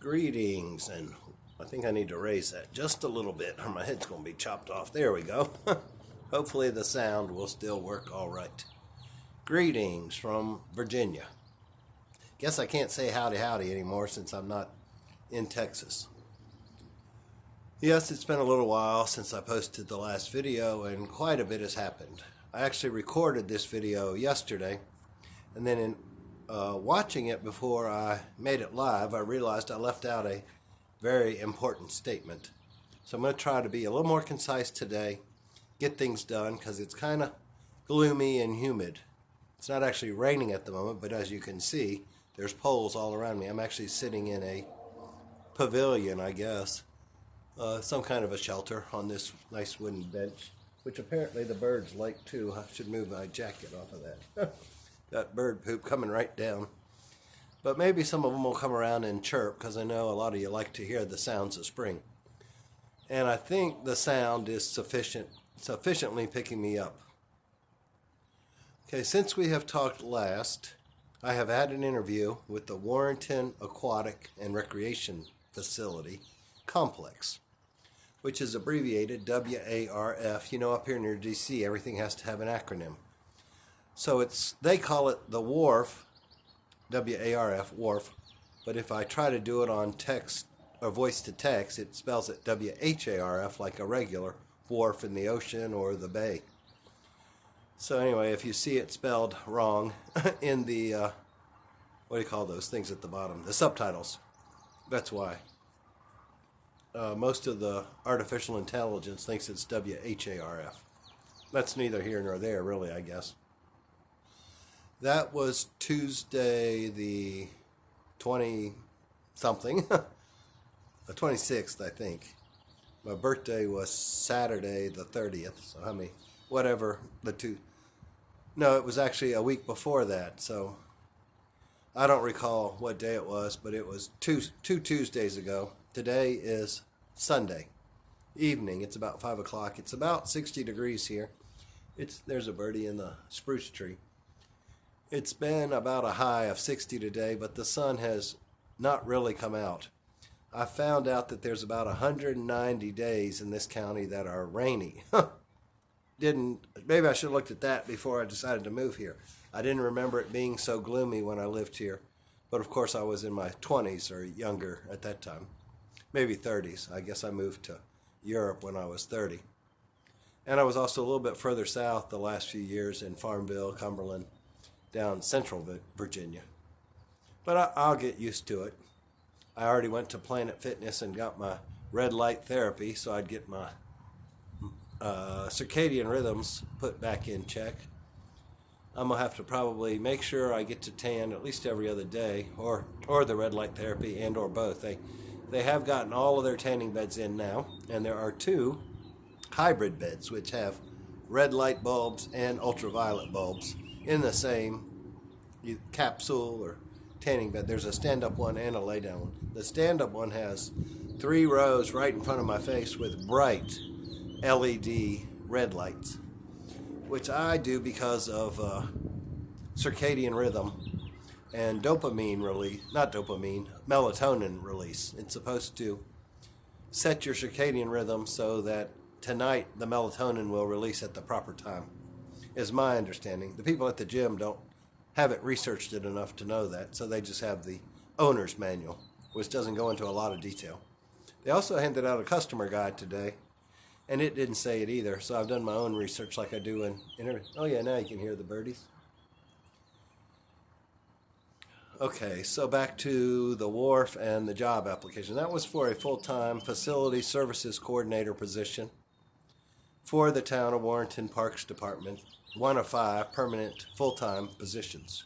Greetings, and I think I need to raise that just a little bit or my head's going to be chopped off. There we go. Hopefully the sound will still work all right. Greetings from Virginia. Guess I can't say howdy howdy anymore since I'm not in Texas. Yes, it's been a little while since I posted the last video and quite a bit has happened. I actually recorded this video yesterday, and then in watching it before I made it live, I realized I left out a very important statement. So I'm going to try to be a little more concise today, get things done, because it's kind of gloomy and humid. It's not actually raining at the moment, but as you can see, there's poles all around me. I'm actually sitting in a pavilion, I guess, some kind of a shelter on this nice wooden bench, which apparently the birds like too. I should move my jacket off of that. Got bird poop coming right down. But maybe some of them will come around and chirp, because I know a lot of you like to hear the sounds of spring. And I think the sound is sufficiently picking me up. Okay, since we have talked last, I have had an interview with the Warrenton Aquatic and Recreation Facility Complex, which is abbreviated WARF. You know, up here near DC, everything has to have an acronym. So they call it the wharf, WARF, wharf, but if I try to do it on text or voice to text, it spells it WHARF, like a regular wharf in the ocean or the bay. So anyway, if you see it spelled wrong in the, what do you call those things at the bottom? The subtitles. That's why. Most of the artificial intelligence thinks it's WHARF. That's neither here nor there, really, I guess. That was Tuesday the 20-something, the 26th, I think. My birthday was Saturday the 30th, so whatever the two. No, it was actually a week before that, so I don't recall what day it was, but it was two Tuesdays ago. Today is Sunday evening. It's about 5 o'clock. It's about 60 degrees here. There's a birdie in the spruce tree. It's been about a high of 60 today, but the sun has not really come out. I found out that there's about 190 days in this county that are rainy. Maybe I should have looked at that before I decided to move here. I didn't remember it being so gloomy when I lived here, but of course I was in my 20s or younger at that time. Maybe 30s. I guess I moved to Europe when I was 30. And I was also a little bit further south the last few years in Farmville, Cumberland, down central Virginia. But I'll get used to it. I already went to Planet Fitness and got my red light therapy, so I'd get my circadian rhythms put back in check. I'm going to have to probably make sure I get to tan at least every other day, or the red light therapy, and or both. They have gotten all of their tanning beds in now, and there are 2 hybrid beds which have red light bulbs and ultraviolet bulbs in the same capsule or tanning bed. There's a stand-up one and a lay-down one. The stand-up one has 3 rows right in front of my face with bright LED red lights, which I do because of circadian rhythm and dopamine release, not dopamine, melatonin release. It's supposed to set your circadian rhythm so that tonight the melatonin will release at the proper time, is my understanding. The people at the gym haven't researched it enough to know that, so they just have the owner's manual, which doesn't go into a lot of detail. They also handed out a customer guide today, and it didn't say it either, so I've done my own research like I do in everything. Oh yeah, now you can hear the birdies. Okay, so back to the wharf and the job application. That was for a full-time facility services coordinator position for the town of Warrenton Parks Department, 1 of 5 permanent full-time positions.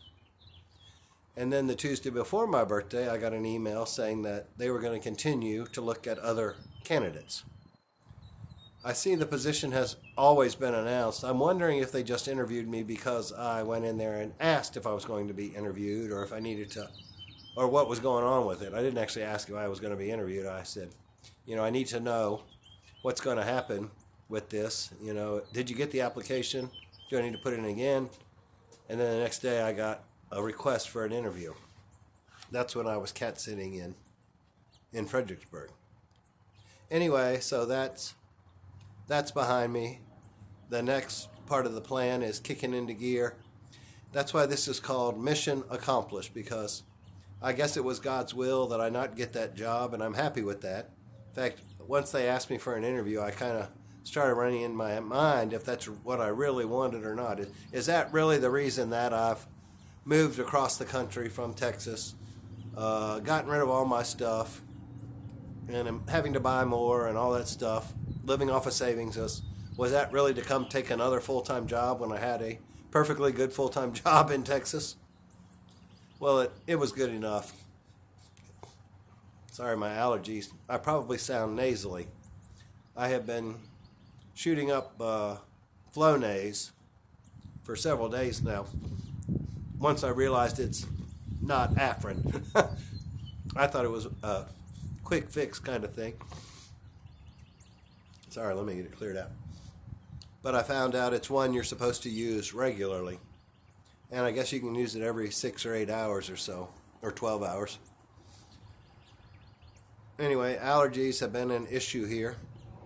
And then the Tuesday before my birthday, I got an email saying that they were going to continue to look at other candidates. I see the position has always been announced. I'm wondering if they just interviewed me because I went in there and asked if I was going to be interviewed, or if I needed to, or what was going on with it. I didn't actually ask if I was going to be interviewed. I said, I need to know what's going to happen with this. Did you get the application? Do I need to put it in again? And then the next day I got a request for an interview. That's when I was cat sitting in in Fredericksburg. Anyway, so that's behind me. The next part of the plan is kicking into gear. That's why this is called Mission Accomplished, because I guess it was God's will that I not get that job, and I'm happy with that. In fact, once they asked me for an interview, I kind of started running in my mind if that's what I really wanted or not. Is that really the reason that I've moved across the country from Texas, gotten rid of all my stuff, and I'm having to buy more and all that stuff, living off of savings? Was that really to come take another full-time job when I had a perfectly good full-time job in Texas? Well, it was good enough. Sorry, my allergies. I probably sound nasally. I have been shooting up Flonase for several days now. Once I realized it's not Afrin. I thought it was a quick fix kind of thing. Sorry, let me get it cleared out. But I found out it's one you're supposed to use regularly. And I guess you can use it every 6 or 8 hours or so, or 12 hours. Anyway, allergies have been an issue here,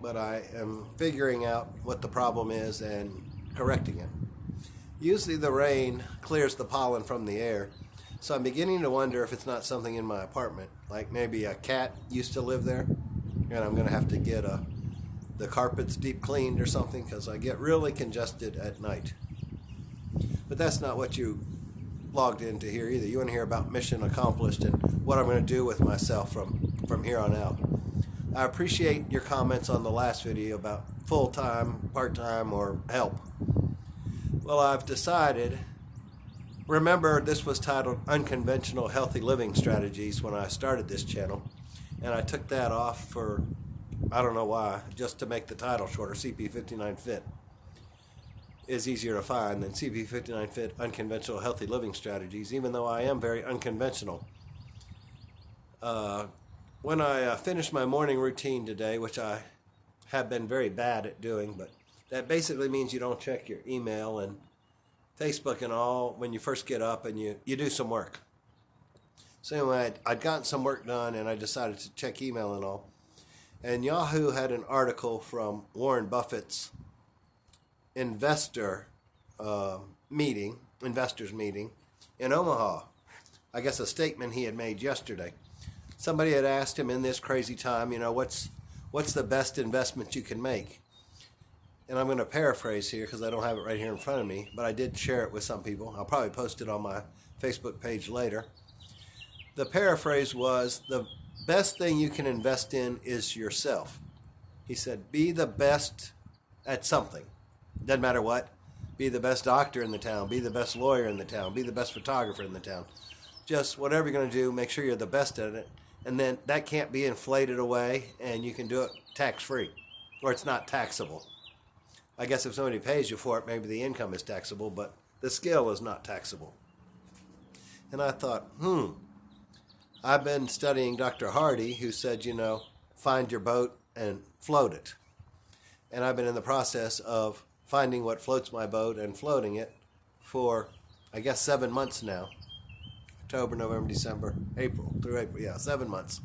but I am figuring out what the problem is and correcting it. Usually the rain clears the pollen from the air, so I'm beginning to wonder if it's not something in my apartment, like maybe a cat used to live there, and I'm going to have to get the carpets deep cleaned or something, because I get really congested at night. But that's not what you logged into here either. You want to hear about Mission Accomplished and what I'm going to do with myself from here on out. I appreciate your comments on the last video about full-time, part-time, or help. Well, I've decided, remember this was titled Unconventional Healthy Living Strategies when I started this channel, and I took that off for, I don't know why, just to make the title shorter. CP59 Fit is easier to find than CP59 Fit Unconventional Healthy Living Strategies, even though I am very unconventional. When I finished my morning routine today, which I have been very bad at doing, but that basically means you don't check your email and Facebook and all when you first get up, and you do some work. So anyway, I'd gotten some work done, and I decided to check email and all. And Yahoo had an article from Warren Buffett's investors meeting in Omaha. I guess a statement he had made yesterday. Somebody had asked him in this crazy time, what's the best investment you can make? And I'm going to paraphrase here because I don't have it right here in front of me, but I did share it with some people. I'll probably post it on my Facebook page later. The paraphrase was, the best thing you can invest in is yourself. He said, be the best at something. Doesn't matter what. Be the best doctor in the town. Be the best lawyer in the town. Be the best photographer in the town. Just whatever you're going to do, make sure you're the best at it. And then that can't be inflated away, and you can do it tax-free, or it's not taxable. I guess if somebody pays you for it, maybe the income is taxable, but the skill is not taxable. And I thought, I've been studying Dr. Hardy, who said, find your boat and float it. And I've been in the process of finding what floats my boat and floating it for, I guess, 7 months now. October, November, December, April, through April. Yeah, 7 months.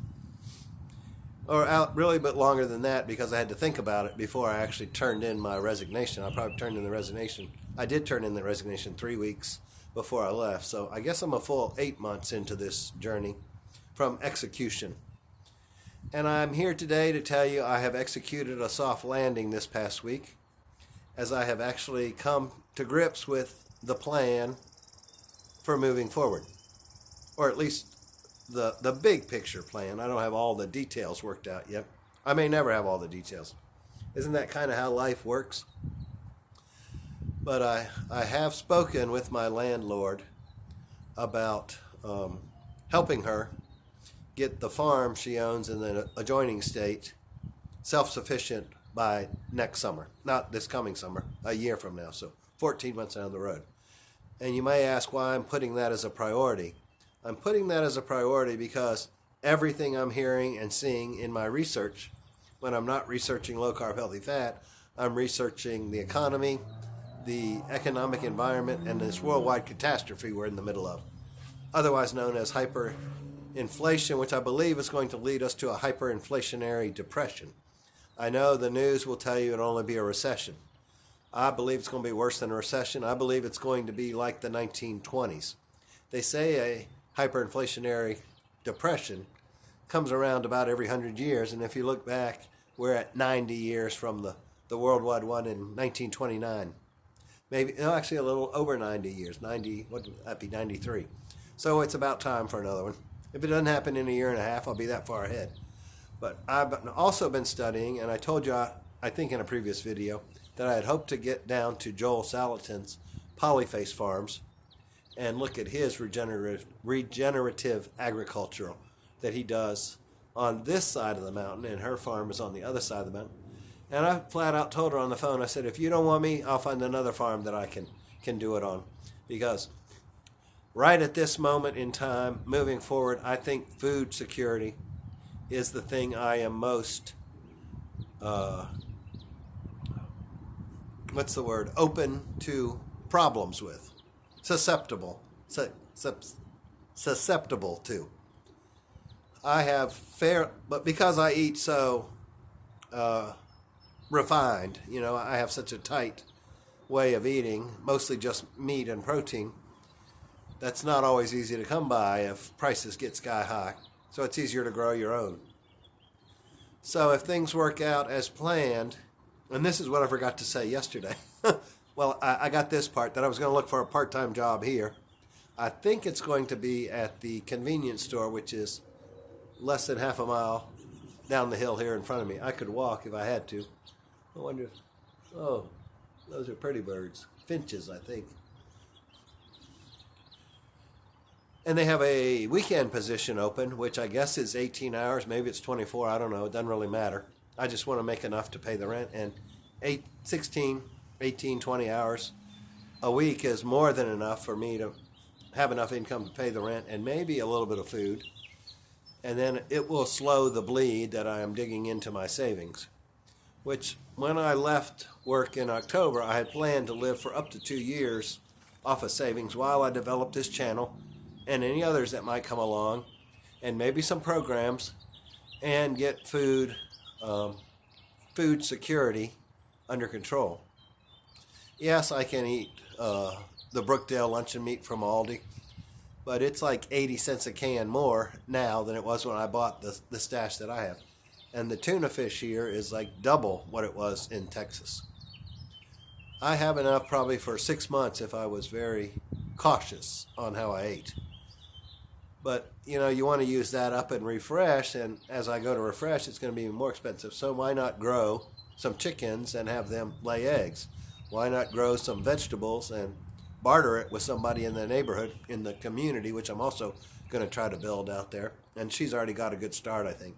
Or out really a bit longer than that, because I had to think about it before I actually turned in my resignation. I probably turned in the resignation. I did turn in the resignation 3 weeks before I left. So I guess I'm a full 8 months into this journey from execution. And I'm here today to tell you I have executed a soft landing this past week, as I have actually come to grips with the plan for moving forward. Or at least the big picture plan. I don't have all the details worked out yet. I may never have all the details. Isn't that kind of how life works? But I have spoken with my landlord about helping her get the farm she owns in the adjoining state self-sufficient by next summer. Not this coming summer, a year from now, so 14 months down the road. And you may ask why I'm putting that as a priority. I'm putting that as a priority because everything I'm hearing and seeing in my research, when I'm not researching low-carb healthy fat, I'm researching the economy, the economic environment, and this worldwide catastrophe we're in the middle of, otherwise known as hyperinflation inflation, which I believe is going to lead us to a hyperinflationary depression. I know the news will tell you it'll only be a recession. I believe it's going to be worse than a recession. I believe it's going to be like the 1920s. They say a hyperinflationary depression comes around about every 100 years, and if you look back, we're at 90 years from the worldwide one in 1929. Maybe, no, actually a little over 90 years. 90, what would that be, 93. So it's about time for another one. If it doesn't happen in a year and a half, I'll be that far ahead. But I've also been studying, and I told you, I think in a previous video, that I had hoped to get down to Joel Salatin's Polyface Farms and look at his regenerative agricultural that he does on this side of the mountain, and her farm is on the other side of the mountain. And I flat out told her on the phone, I said, if you don't want me, I'll find another farm that I can do it on. Because right at this moment in time, moving forward, I think food security is the thing I am most, open to problems with. Susceptible to. I have but because I eat so refined, I have such a tight way of eating, mostly just meat and protein, that's not always easy to come by if prices get sky high. So it's easier to grow your own. So if things work out as planned, and this is what I forgot to say yesterday. Well, I got this part, that I was going to look for a part-time job here. I think it's going to be at the convenience store, which is less than half a mile down the hill here in front of me. I could walk if I had to. I wonder if, oh, those are pretty birds. Finches, I think. And they have a weekend position open, which I guess is 18 hours. Maybe it's 24. I don't know. It doesn't really matter. I just want to make enough to pay the rent. And 18, 20 hours a week is more than enough for me to have enough income to pay the rent and maybe a little bit of food. And then it will slow the bleed that I am digging into my savings, which when I left work in October, I had planned to live for up to 2 years off of savings while I developed this channel and any others that might come along, and maybe some programs, and get food security under control. Yes, I can eat the Brookdale luncheon meat from Aldi, but it's like 80 cents a can more now than it was when I bought the stash that I have. And the tuna fish here is like double what it was in Texas. I have enough probably for 6 months if I was very cautious on how I ate. But, you want to use that up and refresh, and as I go to refresh, it's going to be more expensive. So why not grow some chickens and have them lay eggs? Why not grow some vegetables and barter it with somebody in the neighborhood, in the community, which I'm also going to try to build out there. And she's already got a good start, I think.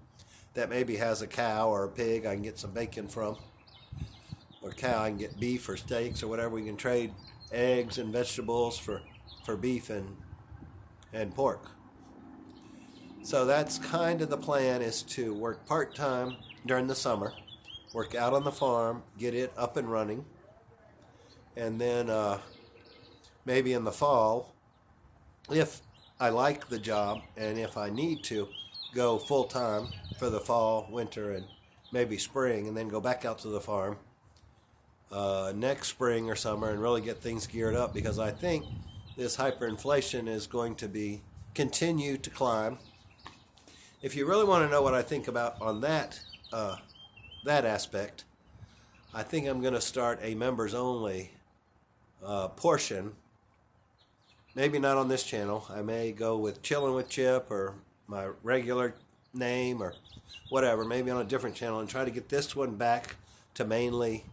That maybe has a cow or a pig I can get some bacon from. Or cow, I can get beef or steaks or whatever. We can trade eggs and vegetables for beef and pork. So that's kind of the plan, is to work part-time during the summer, work out on the farm, get it up and running, and then maybe in the fall, if I like the job and if I need to, go full-time for the fall, winter, and maybe spring, and then go back out to the farm next spring or summer and really get things geared up, because I think this hyperinflation is going to continue to climb. If you really want to know what I think about on that aspect, I think I'm going to start a members-only portion. Maybe not on this channel. I may go with Chillin' with Chip or my regular name or whatever, maybe on a different channel, and try to get this one back to mainly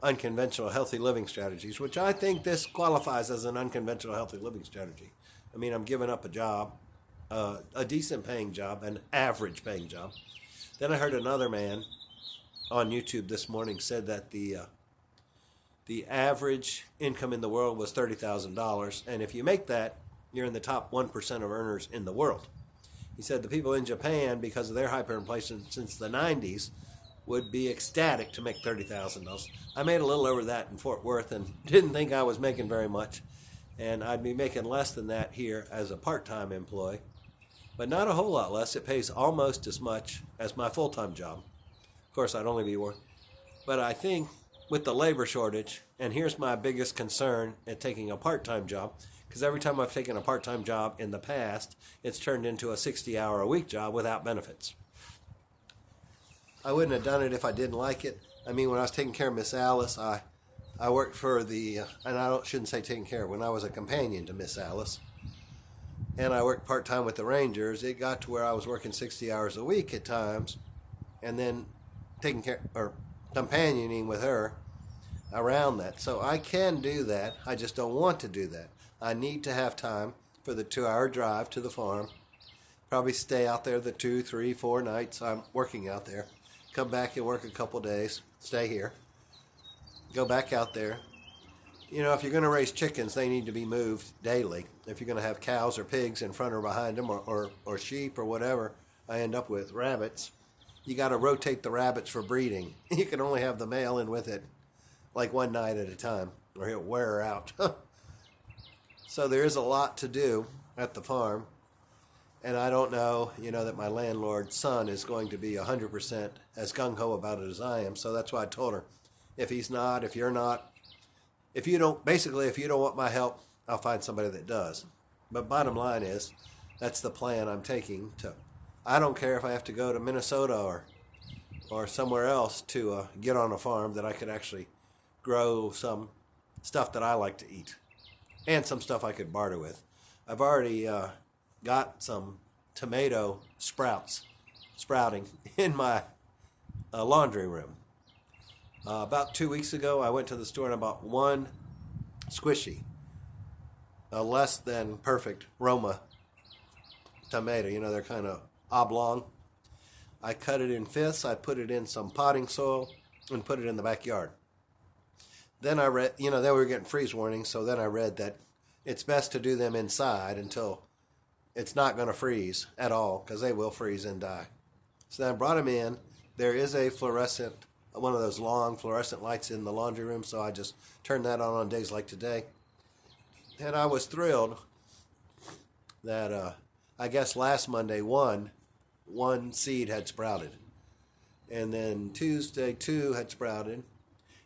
unconventional healthy living strategies, which I think this qualifies as an unconventional healthy living strategy. I mean, I'm giving up a job, a decent paying job, an average paying job. Then I heard another man on YouTube this morning said that the average income in the world was $30,000, and if you make that, you're in the top 1% of earners in the world. He said the people in Japan, because of their hyperinflation since the 90s, would be ecstatic to make $30,000. I made a little over that in Fort Worth and didn't think I was making very much, and I'd be making less than that here as a part-time employee. but not a whole lot less. It pays almost as much as my full-time job. Of course, I'd only be working. But I think with the labor shortage, and here's my biggest concern at taking a part-time job, because every time I've taken a part-time job in the past, it's turned into a 60-hour-a-week job without benefits. I wouldn't have done it if I didn't like it. I mean, when I was taking care of Miss Alice, I worked for the, and shouldn't say taking care of, when I was a companion to Miss Alice, and I worked part-time with the Rangers, it got to where I was working 60 hours a week at times, and then taking care, or companioning with her around that. So I can do that. I just don't want to do that. I need to have time for the 2-hour drive to the farm. Probably stay out there the 2, 3, 4 nights I'm working out there. Come back and work a couple days. Stay here. Go back out there. You know, if you're going to raise chickens, they need to be moved daily. If you're going to have cows or pigs in front or behind them, or sheep or whatever, I end up with rabbits. You got to rotate the rabbits for breeding. You can only have the male in with it like one night at a time, or he'll wear her out. So there is a lot to do at the farm, and I don't know, that my landlord's son is going to be 100% as gung-ho about it as I am. So that's why I told her, if he's not, if you're not, if you don't want my help, I'll find somebody that does. But bottom line is, that's the plan I'm taking. I don't care if I have to go to Minnesota or somewhere else to get on a farm that I could actually grow some stuff that I like to eat, and some stuff I could barter with. I've already got some tomato sprouting in my laundry room. About 2 weeks ago, I went to the store and I bought one squishy, a less than perfect Roma tomato. They're kind of oblong. I cut it in fifths. I put it in some potting soil and put it in the backyard. Then I read, then we were getting freeze warnings, so then I read that it's best to do them inside until it's not going to freeze at all, because they will freeze and die. So then I brought them in. There is a one of those long fluorescent lights in the laundry room, so I just turned that on days like today. And I was thrilled that I guess last Monday one seed had sprouted. And then Tuesday 2 had sprouted.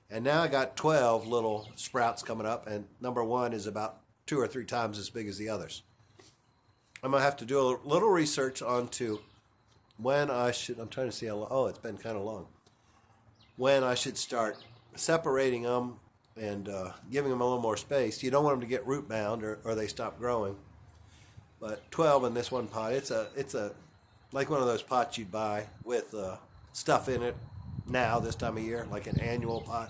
And now I got 12 little sprouts coming up, and number 1 is about 2 or 3 times as big as the others. I'm going to have to do a little research onto when I should, I'm trying to see it's been kind of long, when I should start separating them and giving them a little more space. You don't want them to get root bound or they stop growing. But 12 in this one pot, it's a like one of those pots you'd buy with stuff in it now this time of year, like an annual pot.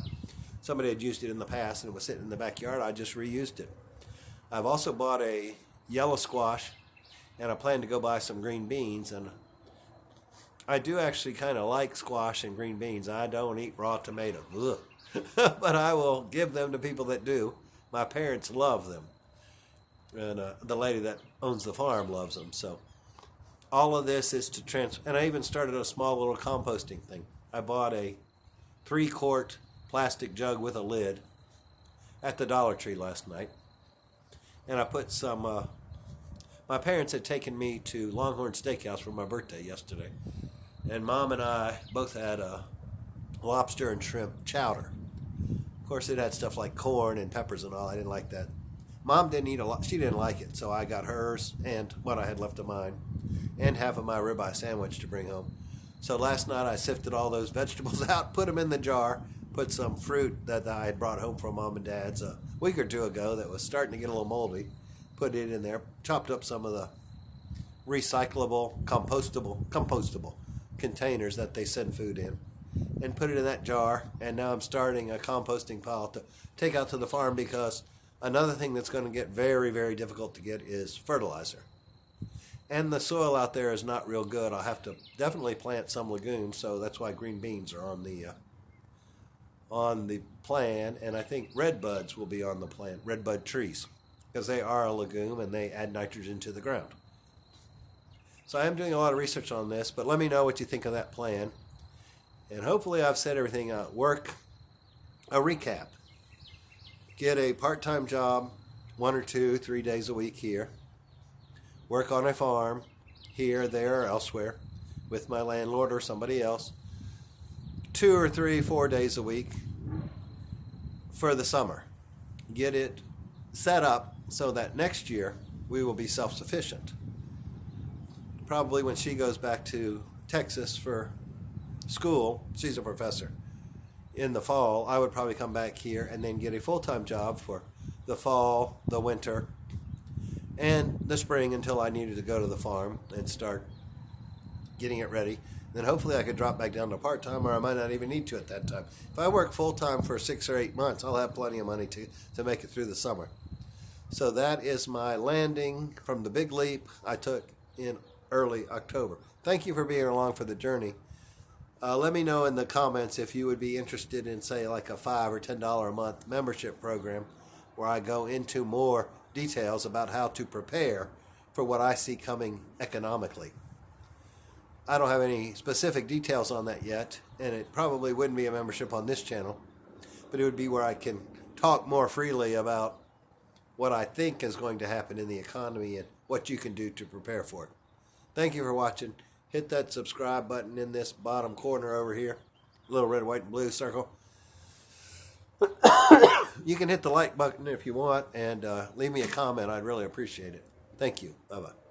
Somebody had used it in the past and it was sitting in the backyard. I just reused it. I've also bought a yellow squash, and I plan to go buy some green beans. And I do actually kind of like squash and green beans. I don't eat raw tomatoes, but I will give them to people that do. My parents love them, and the lady that owns the farm loves them. So all of this is to transfer. And I even started a small little composting thing. I bought a 3-quart plastic jug with a lid at the Dollar Tree last night, and I put some. My parents had taken me to Longhorn Steakhouse for my birthday yesterday, and Mom and I both had a lobster and shrimp chowder. Of course, it had stuff like corn and peppers and all. I didn't like that. Mom didn't eat a lot. She didn't like it, so I got hers and what I had left of mine, and half of my ribeye sandwich to bring home. So last night I sifted all those vegetables out, put them in the jar, put some fruit that I had brought home from Mom and Dad's a week or 2 ago that was starting to get a little moldy, put it in there, chopped up some of the recyclable, compostable containers that they send food in, and put it in that jar. And now I'm starting a composting pile to take out to the farm, because another thing that's going to get very, very difficult to get is fertilizer. And the soil out there is not real good. I'll have to definitely plant some legumes, so that's why green beans are on the plan, and I think red buds will be on the plan, red bud trees, because they are a legume and they add nitrogen to the ground. So I am doing a lot of research on this, but let me know what you think of that plan. And hopefully I've said everything out. A recap. Get a part-time job, 1 or 2, 3 days a week here. Work on a farm here, there, or elsewhere with my landlord or somebody else 2 or 3, 4 days a week for the summer. Get it set up so that next year we will be self-sufficient. Probably when she goes back to Texas for school, she's a professor, in the fall, I would probably come back here and then get a full-time job for the fall, the winter, and the spring until I needed to go to the farm and start getting it ready. Then hopefully I could drop back down to part-time, or I might not even need to at that time. If I work full-time for 6 or 8 months, I'll have plenty of money to make it through the summer. So that is my landing from the big leap I took in early October. Thank you for being along for the journey. Let me know in the comments if you would be interested in, say, like a $5 or $10 a month membership program where I go into more details about how to prepare for what I see coming economically. I don't have any specific details on that yet, and it probably wouldn't be a membership on this channel, but it would be where I can talk more freely about what I think is going to happen in the economy and what you can do to prepare for it. Thank you for watching. Hit that subscribe button in this bottom corner over here, little red, white, and blue circle. You can hit the like button if you want, and leave me a comment. I'd really appreciate it. Thank you. Bye-bye.